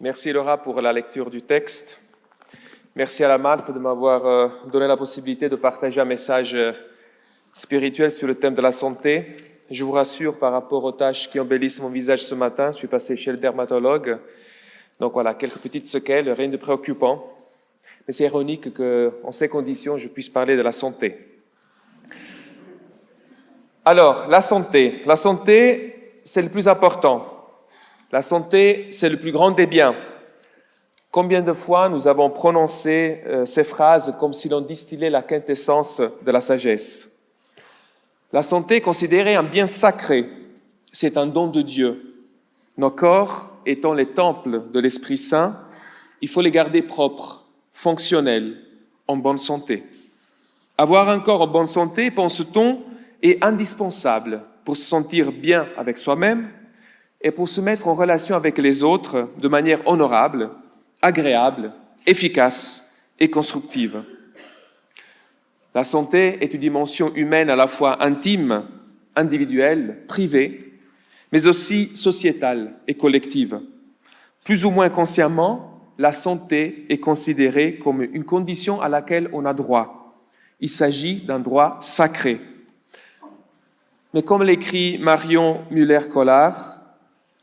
Merci Laura pour la lecture du texte. Merci à la MALF de m'avoir donné la possibilité de partager un message spirituel sur le thème de la santé. Je vous rassure par rapport aux taches qui embellissent mon visage ce matin, je suis passé chez le dermatologue. Donc voilà, quelques petites séquelles, rien de préoccupant. Mais c'est ironique qu'en ces conditions, je puisse parler de la santé. Alors, la santé, c'est le plus important. La santé, c'est le plus grand des biens. Combien de fois nous avons prononcé ces phrases comme si l'on distillait la quintessence de la sagesse. La santé est considérée un bien sacré, c'est un don de Dieu. Nos corps étant les temples de l'Esprit Saint, il faut les garder propres, fonctionnels, en bonne santé. Avoir un corps en bonne santé, pense-t-on, est indispensable pour se sentir bien avec soi-même et pour se mettre en relation avec les autres de manière honorable, agréable, efficace et constructive. La santé est une dimension humaine à la fois intime, individuelle, privée, mais aussi sociétale et collective. Plus ou moins consciemment, la santé est considérée comme une condition à laquelle on a droit. Il s'agit d'un droit sacré. Mais comme l'écrit Marion Muller-Collard,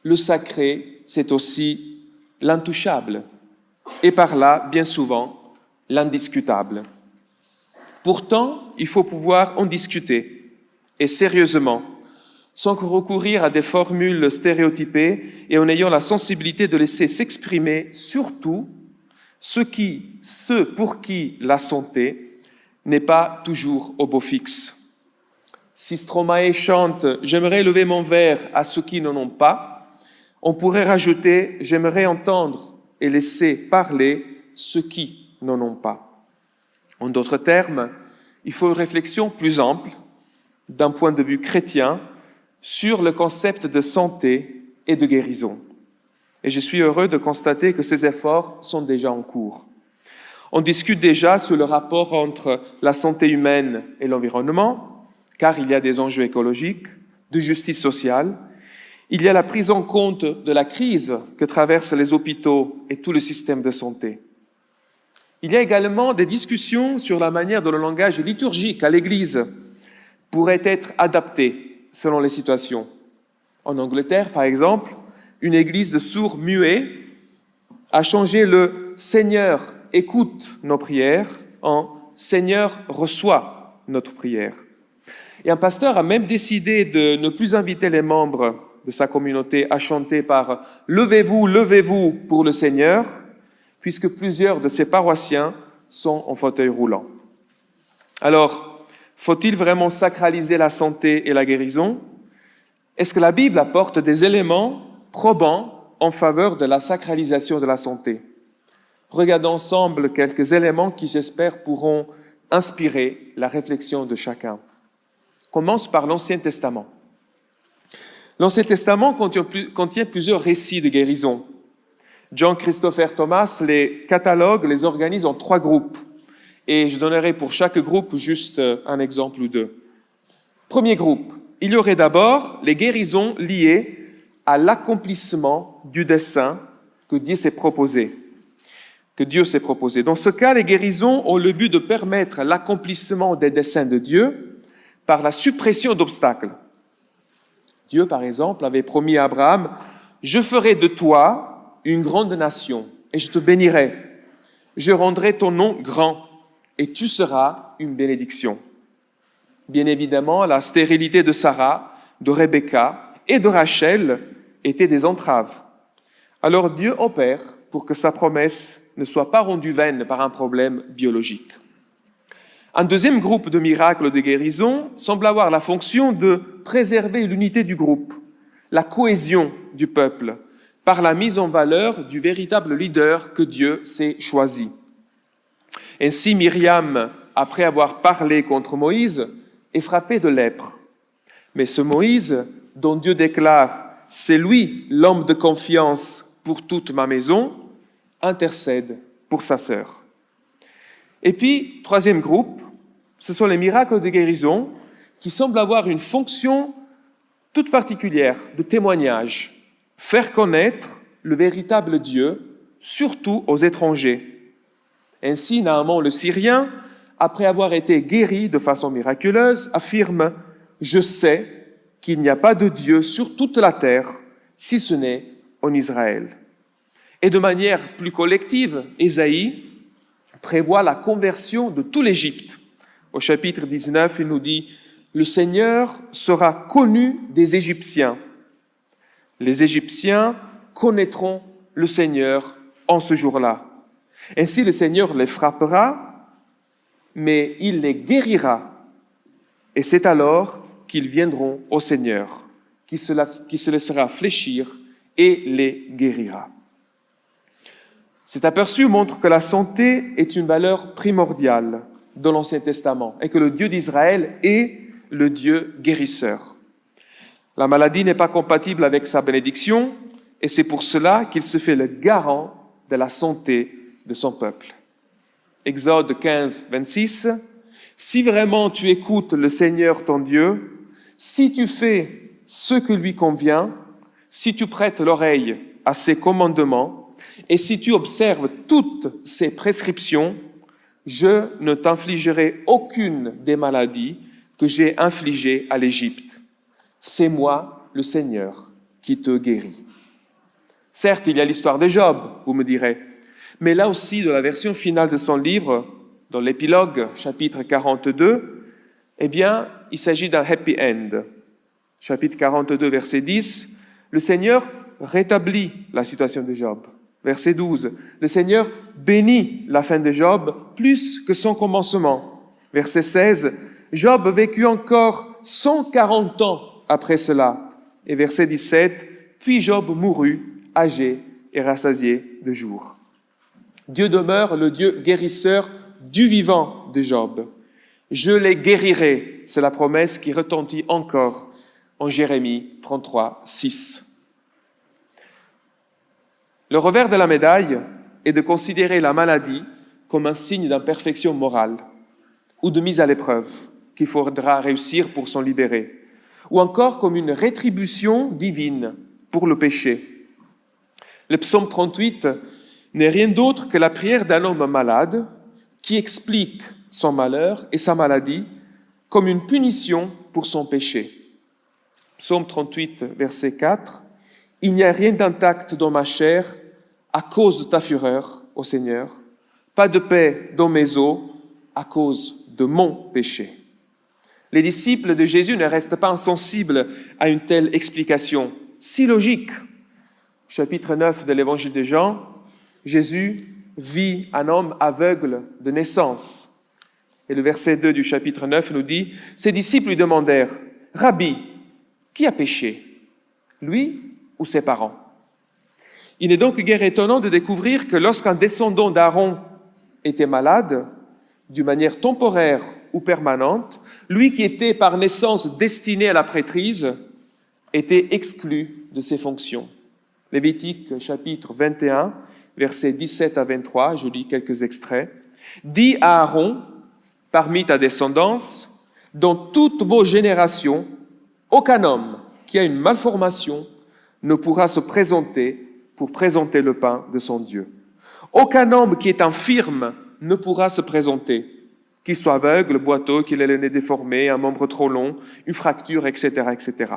le sacré, c'est aussi l'intouchable, et par là, bien souvent, l'indiscutable. Pourtant, il faut pouvoir en discuter, et sérieusement, sans recourir à des formules stéréotypées et en ayant la sensibilité de laisser s'exprimer surtout ceux pour qui la santé n'est pas toujours au beau fixe. Si Stromae chante « J'aimerais lever mon verre à ceux qui n'en ont pas », on pourrait rajouter « J'aimerais entendre et laisser parler ceux qui n'en ont pas ». En d'autres termes, il faut une réflexion plus ample, d'un point de vue chrétien, sur le concept de santé et de guérison. Et je suis heureux de constater que ces efforts sont déjà en cours. On discute déjà sur le rapport entre la santé humaine et l'environnement, car il y a des enjeux écologiques, de justice sociale. Il y a la prise en compte de la crise que traversent les hôpitaux et tout le système de santé. Il y a également des discussions sur la manière dont le langage liturgique à l'Église pourrait être adapté selon les situations. En Angleterre, par exemple, une église de sourds-muets a changé le « Seigneur écoute nos prières » en « Seigneur reçoit notre prière ». Et un pasteur a même décidé de ne plus inviter les membres de sa communauté à chanter par « Levez-vous, levez-vous pour le Seigneur », puisque plusieurs de ses paroissiens sont en fauteuil roulant. Alors, faut-il vraiment sacraliser la santé et la guérison ? Est-ce que la Bible apporte des éléments probants en faveur de la sacralisation de la santé ? Regardons ensemble quelques éléments qui, j'espère, pourront inspirer la réflexion de chacun. Commence par l'Ancien Testament. L'Ancien Testament contient plusieurs récits de guérison. John Christopher Thomas les catalogue, les organise en 3 groupes. Et je donnerai pour chaque groupe juste un exemple ou 2. Premier groupe, il y aurait d'abord les guérisons liées à l'accomplissement du dessein que Dieu s'est proposé. Dans ce cas, les guérisons ont le but de permettre l'accomplissement des desseins de Dieu par la suppression d'obstacles. Dieu, par exemple, avait promis à Abraham « Je ferai de toi une grande nation et je te bénirai. Je rendrai ton nom grand et tu seras une bénédiction. » Bien évidemment, la stérilité de Sarah, de Rebecca et de Rachel étaient des entraves. Alors Dieu opère pour que sa promesse ne soit pas rendue vaine par un problème biologique. Un deuxième groupe de miracles de guérison semble avoir la fonction de préserver l'unité du groupe, la cohésion du peuple, par la mise en valeur du véritable leader que Dieu s'est choisi. Ainsi, Myriam, après avoir parlé contre Moïse, est frappée de lèpre. Mais ce Moïse, dont Dieu déclare « C'est lui l'homme de confiance pour toute ma maison », intercède pour sa sœur. Et puis, troisième groupe, ce sont les miracles de guérison qui semblent avoir une fonction toute particulière de témoignage, faire connaître le véritable Dieu surtout aux étrangers. Ainsi, Naaman le Syrien, après avoir été guéri de façon miraculeuse, affirme « Je sais qu'il n'y a pas de Dieu sur toute la terre, si ce n'est en Israël. » Et de manière plus collective, Ésaïe prévoit la conversion de tout l'Égypte. Au chapitre 19, il nous dit « Le Seigneur sera connu des Égyptiens. Les Égyptiens connaîtront le Seigneur en ce jour-là. Ainsi le Seigneur les frappera, mais il les guérira. Et c'est alors qu'ils viendront au Seigneur, qui se laissera fléchir et les guérira. » Cet aperçu montre que la santé est une valeur primordiale dans l'Ancien Testament et que le Dieu d'Israël est le Dieu guérisseur. La maladie n'est pas compatible avec sa bénédiction et c'est pour cela qu'il se fait le garant de la santé de son peuple. Exode 15, 26. « Si vraiment tu écoutes le Seigneur ton Dieu, si tu fais ce que lui convient, si tu prêtes l'oreille à ses commandements, et si tu observes toutes ses prescriptions, je ne t'infligerai aucune des maladies que j'ai infligées à l'Égypte. C'est moi, le Seigneur, qui te guérit. » Certes, il y a l'histoire de Job, vous me direz, mais là aussi, dans la version finale de son livre, dans l'épilogue, chapitre 42, eh bien, il s'agit d'un happy end. Chapitre 42, verset 10, le Seigneur rétablit la situation de Job. Verset 12, le Seigneur bénit la fin de Job plus que son commencement. Verset 16, Job vécut encore 140 ans après cela. Et verset 17, puis Job mourut, âgé et rassasié de jours. Dieu demeure le Dieu guérisseur du vivant de Job. Je les guérirai, c'est la promesse qui retentit encore en Jérémie 33, 6. Le revers de la médaille est de considérer la maladie comme un signe d'imperfection morale ou de mise à l'épreuve qu'il faudra réussir pour s'en libérer, ou encore comme une rétribution divine pour le péché. Le psaume 38 n'est rien d'autre que la prière d'un homme malade qui explique son malheur et sa maladie comme une punition pour son péché. Psaume 38, verset 4. « Il n'y a rien d'intact dans ma chair à cause de ta fureur, ô Seigneur, pas de paix dans mes os à cause de mon péché. » Les disciples de Jésus ne restent pas insensibles à une telle explication si logique. Chapitre 9 de l'Évangile de Jean, Jésus vit un homme aveugle de naissance. Et le verset 2 du chapitre 9 nous dit, ses disciples lui demandèrent, « Rabbi, qui a péché, lui ou ses parents ?» Il n'est donc guère étonnant de découvrir que lorsqu'un descendant d'Aaron était malade, d'une manière temporaire ou permanente, lui qui était par naissance destiné à la prêtrise, était exclu de ses fonctions. Lévitique chapitre 21, versets 17 à 23, je lis quelques extraits. « Dis à Aaron, parmi ta descendance, dans toutes vos générations, aucun homme qui a une malformation ne pourra se présenter pour présenter le pain de son Dieu. Aucun homme qui est infirme ne pourra se présenter, qu'il soit aveugle, boiteux, qu'il ait le nez déformé, un membre trop long, une fracture, etc., etc.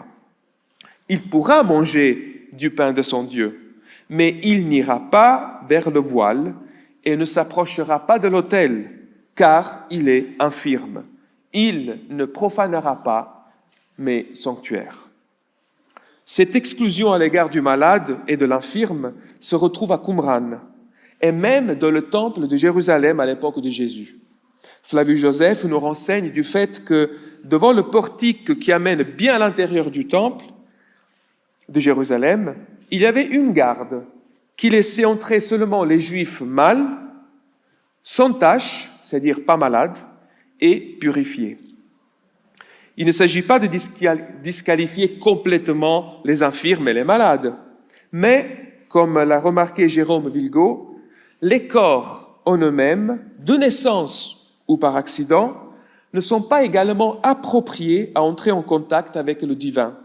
Il pourra manger du pain de son Dieu, mais il n'ira pas vers le voile et ne s'approchera pas de l'autel, car il est infirme. Il ne profanera pas mes sanctuaires. Cette exclusion à l'égard du malade et de l'infirme se retrouve à Qumran, et même dans le temple de Jérusalem à l'époque de Jésus. Flavius Joseph nous renseigne du fait que devant le portique qui amène bien à l'intérieur du temple de Jérusalem, il y avait une garde qui laissait entrer seulement les Juifs mâles, sans tache, c'est-à-dire pas malades, et purifiés. Il ne s'agit pas de disqualifier complètement les infirmes et les malades, mais, comme l'a remarqué Jérôme Vilgaud, les corps en eux-mêmes, de naissance ou par accident, ne sont pas également appropriés à entrer en contact avec le divin,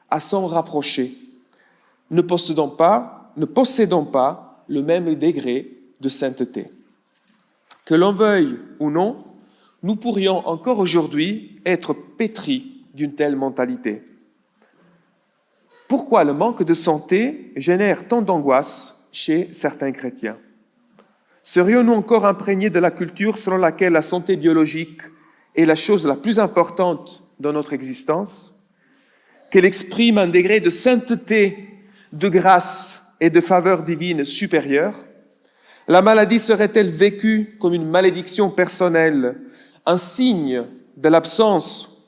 à s'en rapprocher. Ne possédant pas le même degré de sainteté. Que l'on veuille ou non, nous pourrions encore aujourd'hui être pétris d'une telle mentalité. Pourquoi le manque de santé génère tant d'angoisse chez certains chrétiens? Serions-nous encore imprégnés de la culture selon laquelle la santé biologique est la chose la plus importante dans notre existence, qu'elle exprime un degré de sainteté, de grâce et de faveur divine supérieure? La maladie serait-elle vécue comme une malédiction personnelle, un signe de l'absence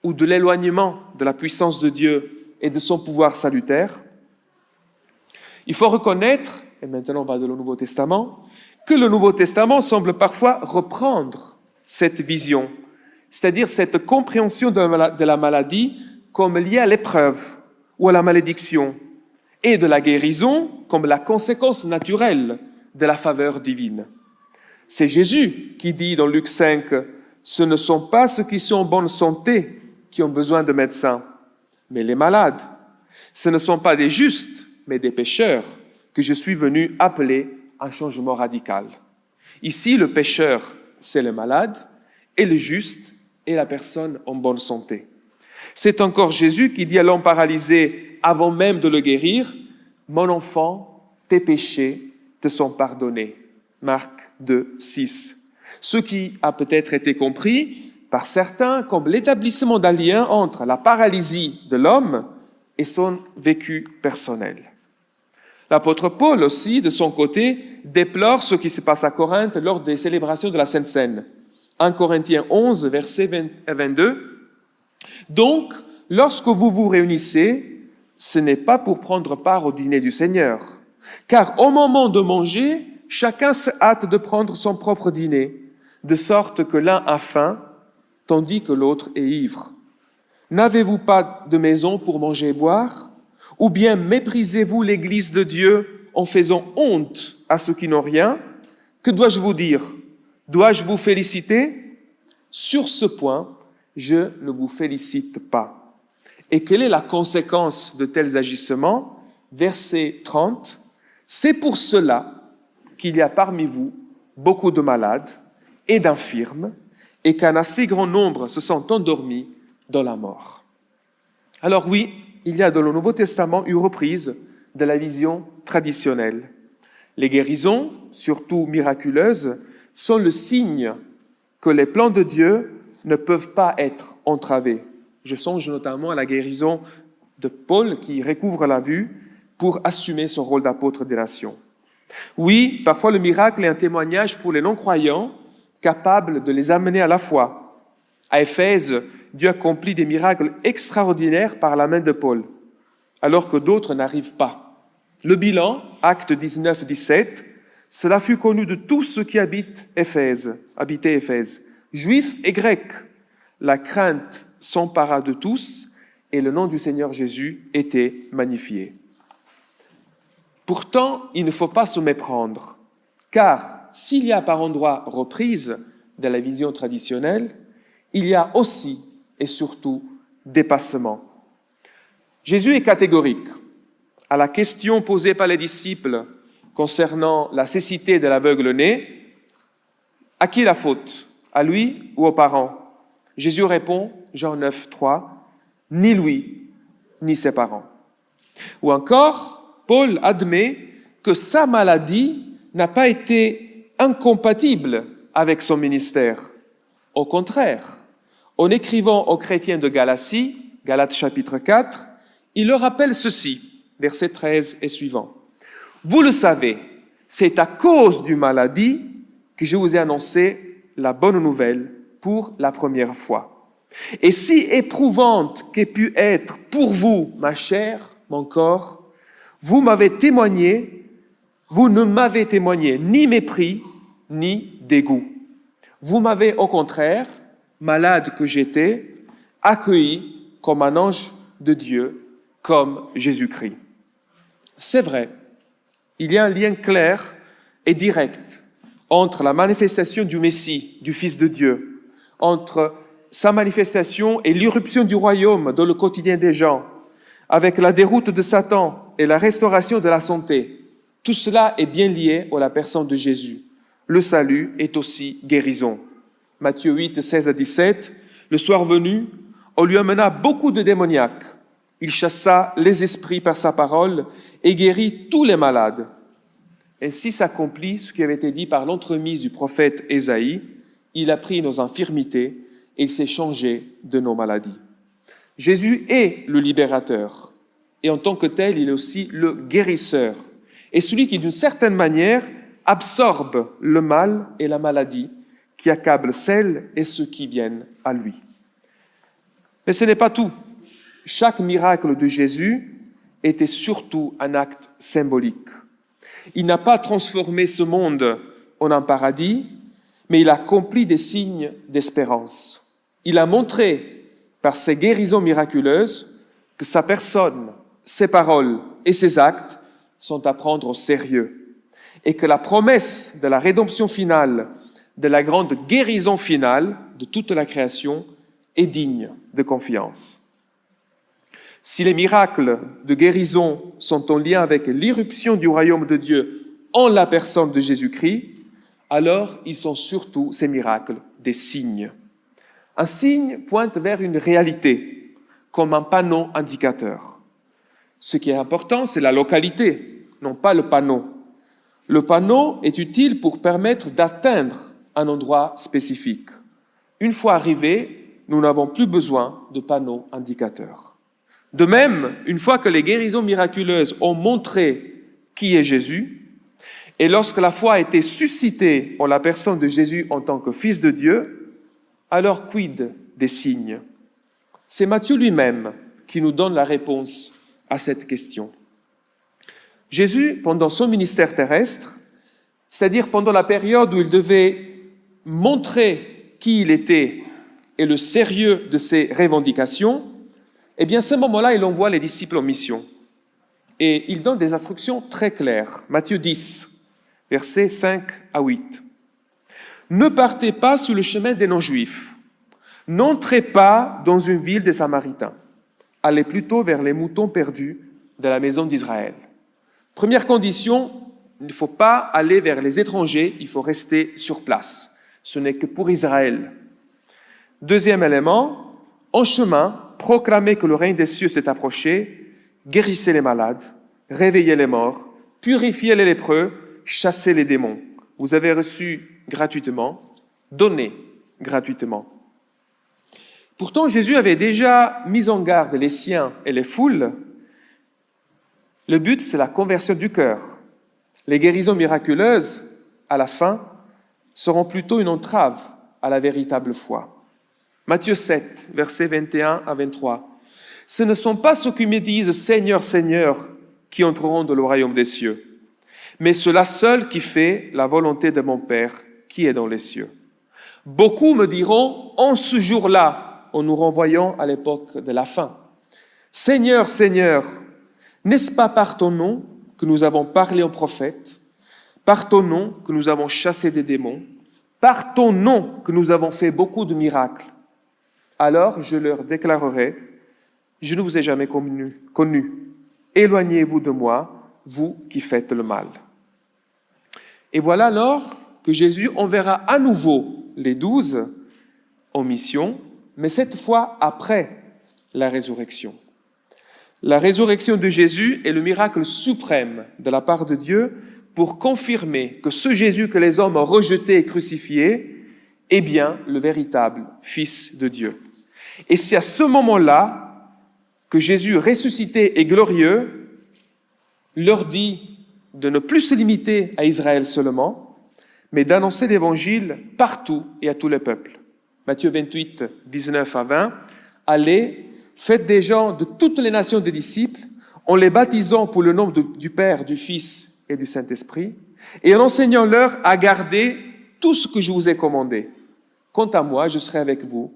ou de l'éloignement de la puissance de Dieu et de son pouvoir salutaire? Il faut reconnaître, et maintenant on va dans le Nouveau Testament, que le Nouveau Testament semble parfois reprendre cette vision, c'est-à-dire cette compréhension de la maladie comme liée à l'épreuve ou à la malédiction, et de la guérison comme la conséquence naturelle de la faveur divine. C'est Jésus qui dit dans Luc 5, « Ce ne sont pas ceux qui sont en bonne santé qui ont besoin de médecins, mais les malades. Ce ne sont pas des justes, mais des pécheurs que je suis venu appeler un changement radical. » Ici, le pécheur, c'est le malade, et le juste est la personne en bonne santé. C'est encore Jésus qui dit à l'homme paralysé, avant même de le guérir, « Mon enfant, tes péchés te sont pardonnés. » Marc 2, 6. Ce qui a peut-être été compris par certains comme l'établissement d'un lien entre la paralysie de l'homme et son vécu personnel. L'apôtre Paul aussi, de son côté, déplore ce qui se passe à Corinthe lors des célébrations de la Sainte Seine. 1 Corinthiens 11, verset 22. « Donc, lorsque vous vous réunissez, ce n'est pas pour prendre part au dîner du Seigneur, car au moment de manger, chacun se hâte de prendre son propre dîner, de sorte que l'un a faim, tandis que l'autre est ivre. N'avez-vous pas de maison pour manger et boire? Ou bien méprisez-vous l'Église de Dieu en faisant honte à ceux qui n'ont rien? Que dois-je vous dire? Dois-je vous féliciter? Sur ce point, je ne vous félicite pas. » Et quelle est la conséquence de tels agissements? Verset 30. « C'est pour cela qu'il y a parmi vous beaucoup de malades et d'infirmes, et qu'un assez grand nombre se sont endormis dans la mort. » Alors oui, il y a dans le Nouveau Testament une reprise de la vision traditionnelle. Les guérisons, surtout miraculeuses, sont le signe que les plans de Dieu ne peuvent pas être entravés. Je songe notamment à la guérison de Paul qui recouvre la vue pour assumer son rôle d'apôtre des nations. Oui, parfois le miracle est un témoignage pour les non-croyants capable de les amener à la foi. À Éphèse, Dieu accomplit des miracles extraordinaires par la main de Paul, alors que d'autres n'arrivent pas. Le bilan, acte 19, 17, cela fut connu de tous ceux qui habitaient Éphèse, juifs et grecs. La crainte s'empara de tous et le nom du Seigneur Jésus était magnifié. Pourtant, il ne faut pas se méprendre, car s'il y a par endroits reprise de la vision traditionnelle, il y a aussi et surtout dépassement. Jésus est catégorique. À la question posée par les disciples concernant la cécité de l'aveugle-né, à qui la faute? À lui ou aux parents? Jésus répond, Jean 9, 3, « Ni lui, ni ses parents. » Ou encore, Paul admet que sa maladie n'a pas été incompatible avec son ministère. Au contraire, en écrivant aux chrétiens de Galatie, Galates chapitre 4, il leur rappelle ceci, versets 13 et suivants. « Vous le savez, c'est à cause d'une maladie que je vous ai annoncé la bonne nouvelle pour la première fois. Et si éprouvante qu'ait pu être pour vous, ma chair, mon corps, vous ne m'avez témoigné ni mépris, ni dégoût. Vous m'avez au contraire, malade que j'étais, accueilli comme un ange de Dieu, comme Jésus-Christ. » C'est vrai, il y a un lien clair et direct entre la manifestation du Messie, du Fils de Dieu, entre sa manifestation et l'irruption du royaume dans le quotidien des gens, avec la déroute de Satan et la restauration de la santé. Tout cela est bien lié à la personne de Jésus. Le salut est aussi guérison. Matthieu 8, 16 à 17, le soir venu, on lui amena beaucoup de démoniaques. Il chassa les esprits par sa parole et guérit tous les malades. Ainsi s'accomplit ce qui avait été dit par l'entremise du prophète Ésaïe. Il a pris nos infirmités et il s'est changé de nos maladies. Jésus est le libérateur et en tant que tel, il est aussi le guérisseur et celui qui, d'une certaine manière, absorbe le mal et la maladie qui accablent celles et ceux qui viennent à lui. Mais ce n'est pas tout. Chaque miracle de Jésus était surtout un acte symbolique. Il n'a pas transformé ce monde en un paradis, mais il a accompli des signes d'espérance. Il a montré, par ses guérisons miraculeuses, que sa personne, ses paroles et ses actes sont à prendre au sérieux, et que la promesse de la rédemption finale, de la grande guérison finale de toute la création est digne de confiance. Si les miracles de guérison sont en lien avec l'irruption du royaume de Dieu en la personne de Jésus-Christ, alors ils sont surtout, ces miracles, des signes. Un signe pointe vers une réalité, comme un panneau indicateur. Ce qui est important, c'est la localité, non pas le panneau. Le panneau est utile pour permettre d'atteindre un endroit spécifique. Une fois arrivés, nous n'avons plus besoin de panneaux indicateurs. De même, une fois que les guérisons miraculeuses ont montré qui est Jésus, et lorsque la foi a été suscitée en la personne de Jésus en tant que Fils de Dieu, alors quid des signes? C'est Matthieu lui-même qui nous donne la réponse à cette question. Jésus, pendant son ministère terrestre, c'est-à-dire pendant la période où il devait montrer qui il était et le sérieux de ses revendications, eh bien, à ce moment-là, il envoie les disciples en mission. Et il donne des instructions très claires. Matthieu 10, versets 5 à 8. « Ne partez pas sur le chemin des non-juifs. N'entrez pas dans une ville des Samaritains. Allez plutôt vers les moutons perdus de la maison d'Israël. » Première condition, il ne faut pas aller vers les étrangers, il faut rester sur place. Ce n'est que pour Israël. Deuxième élément, en chemin, proclamez que le règne des cieux s'est approché, guérissez les malades, réveillez les morts, purifiez les lépreux, chassez les démons. Vous avez reçu gratuitement, donnez gratuitement. Pourtant, Jésus avait déjà mis en garde les siens et les foules. Le but, c'est la conversion du cœur. Les guérisons miraculeuses, à la fin, seront plutôt une entrave à la véritable foi. Matthieu 7, versets 21 à 23. « Ce ne sont pas ceux qui me disent « Seigneur, Seigneur » qui entreront dans le royaume des cieux, mais ceux-là seuls qui fait la volonté de mon Père qui est dans les cieux. Beaucoup me diront en ce jour-là, en nous renvoyant à l'époque de la fin, « Seigneur, Seigneur, n'est-ce pas par ton nom que nous avons parlé aux prophètes, par ton nom que nous avons chassé des démons, par ton nom que nous avons fait beaucoup de miracles. Alors je leur déclarerai, je ne vous ai jamais connu. Éloignez-vous de moi, vous qui faites le mal. » Et voilà alors que Jésus enverra à nouveau les 12 en mission, mais cette fois après la résurrection. La résurrection de Jésus est le miracle suprême de la part de Dieu pour confirmer que ce Jésus que les hommes ont rejeté et crucifié est bien le véritable Fils de Dieu. Et c'est à ce moment-là que Jésus, ressuscité et glorieux, leur dit de ne plus se limiter à Israël seulement, mais d'annoncer l'Évangile partout et à tous les peuples. Matthieu 28, 19 à 20, « Allez, faites des gens de toutes les nations des disciples, en les baptisant pour le nom du Père, du Fils et du Saint-Esprit, et en enseignant-leur à garder tout ce que je vous ai commandé. Quant à moi, je serai avec vous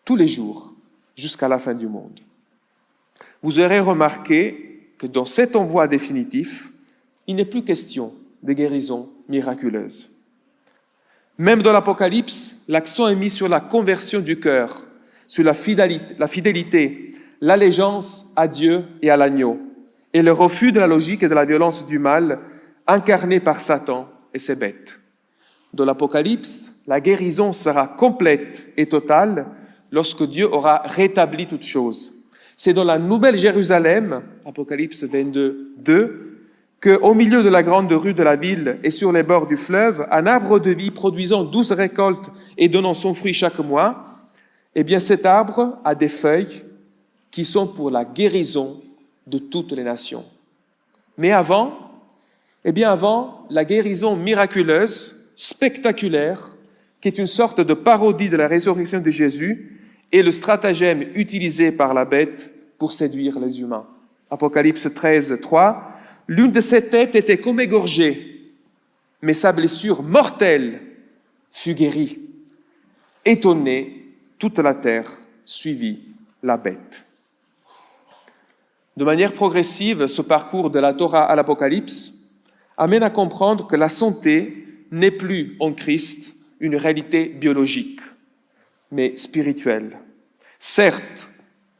tous les jours, jusqu'à la fin du monde. » Vous aurez remarqué que dans cet envoi définitif, il n'est plus question de guérison miraculeuse. Même dans l'Apocalypse, l'accent est mis sur la conversion du cœur, sur la fidélité, l'allégeance à Dieu et à l'agneau. et le refus de la logique et de la violence du mal incarné par Satan et ses bêtes. Dans l'Apocalypse, la guérison sera complète et totale lorsque Dieu aura rétabli toutes choses. C'est dans la Nouvelle Jérusalem, Apocalypse 22, 2, qu'au milieu de la grande rue de la ville et sur les bords du fleuve, un arbre de vie produisant 12 récoltes et donnant son fruit chaque mois, eh bien cet arbre a des feuilles qui sont pour la guérison de toutes les nations. Mais avant, la guérison miraculeuse, spectaculaire, qui est une sorte de parodie de la résurrection de Jésus, est le stratagème utilisé par la bête pour séduire les humains. Apocalypse 13, 3, l'une de ses têtes était comme égorgée, mais sa blessure mortelle fut guérie. Étonnée, toute la terre suivit la bête. De manière progressive, ce parcours de la Torah à l'Apocalypse amène à comprendre que la santé n'est plus en Christ une réalité biologique, mais spirituelle. Certes,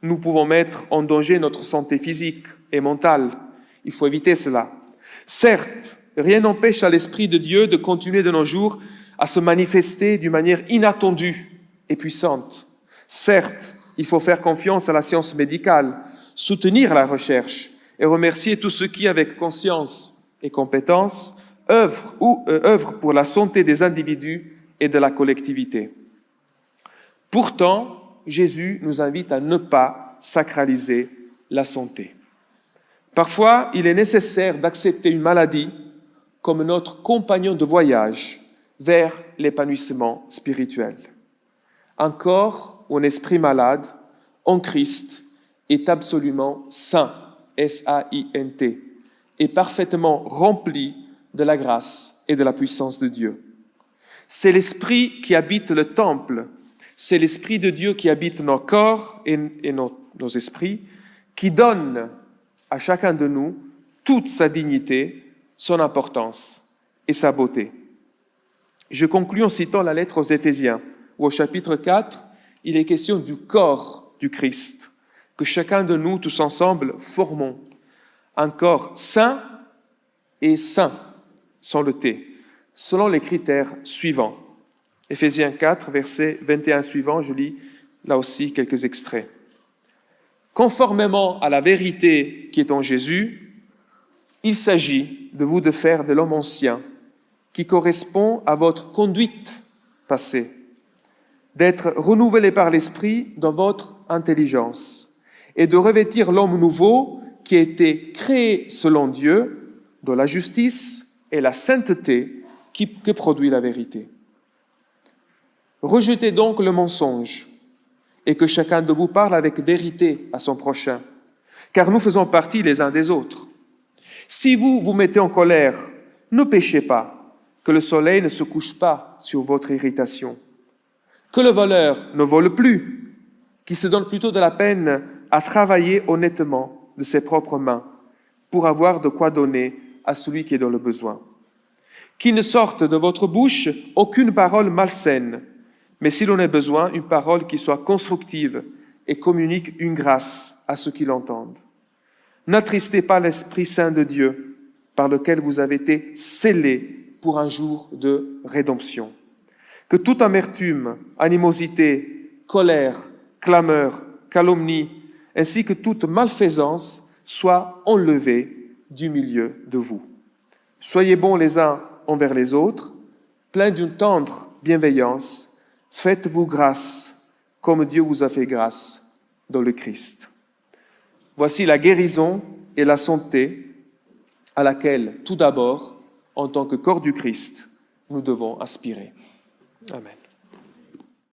nous pouvons mettre en danger notre santé physique et mentale. Il faut éviter cela. Certes, rien n'empêche à l'Esprit de Dieu de continuer de nos jours à se manifester d'une manière inattendue et puissante. Certes, il faut faire confiance à la science médicale, soutenir la recherche et remercier tous ceux qui, avec conscience et compétence, œuvrent pour la santé des individus et de la collectivité. Pourtant, Jésus nous invite à ne pas sacraliser la santé. Parfois, il est nécessaire d'accepter une maladie comme notre compagnon de voyage vers l'épanouissement spirituel. Un corps ou un esprit malade en Christ est absolument saint, S-A-I-N-T, et parfaitement rempli de la grâce et de la puissance de Dieu. C'est l'Esprit qui habite le temple, c'est l'Esprit de Dieu qui habite nos corps et nos esprits, qui donne à chacun de nous toute sa dignité, son importance et sa beauté. Je conclus en citant la lettre aux Éphésiens, où au chapitre 4, il est question du corps du Christ, que chacun de nous, tous ensemble, formons. Un corps saint et saint, sans le T, selon les critères suivants. Éphésiens 4, versets 21 suivants, je lis là aussi quelques extraits. Conformément à la vérité qui est en Jésus, il s'agit de vous de faire de l'homme ancien qui correspond à votre conduite passée, d'être renouvelé par l'Esprit dans votre intelligence et de revêtir l'homme nouveau qui a été créé selon Dieu dans la justice et la sainteté que produit la vérité. Rejetez donc le mensonge et que chacun de vous parle avec vérité à son prochain, car nous faisons partie les uns des autres. Si vous vous mettez en colère, ne péchez pas, que le soleil ne se couche pas sur votre irritation. Que le voleur ne vole plus, qu'il se donne plutôt de la peine à travailler honnêtement de ses propres mains pour avoir de quoi donner à celui qui est dans le besoin. Qu'il ne sorte de votre bouche aucune parole malsaine, mais s'il en est besoin, une parole qui soit constructive et communique une grâce à ceux qui l'entendent. N'attristez pas l'Esprit Saint de Dieu, par lequel vous avez été scellés pour un jour de rédemption. Que toute amertume, animosité, colère, clameur, calomnie, ainsi que toute malfaisance soit enlevée du milieu de vous. Soyez bons les uns envers les autres, pleins d'une tendre bienveillance. Faites-vous grâce, comme Dieu vous a fait grâce dans le Christ. Voici la guérison et la santé à laquelle, tout d'abord, en tant que corps du Christ, nous devons aspirer. Amen.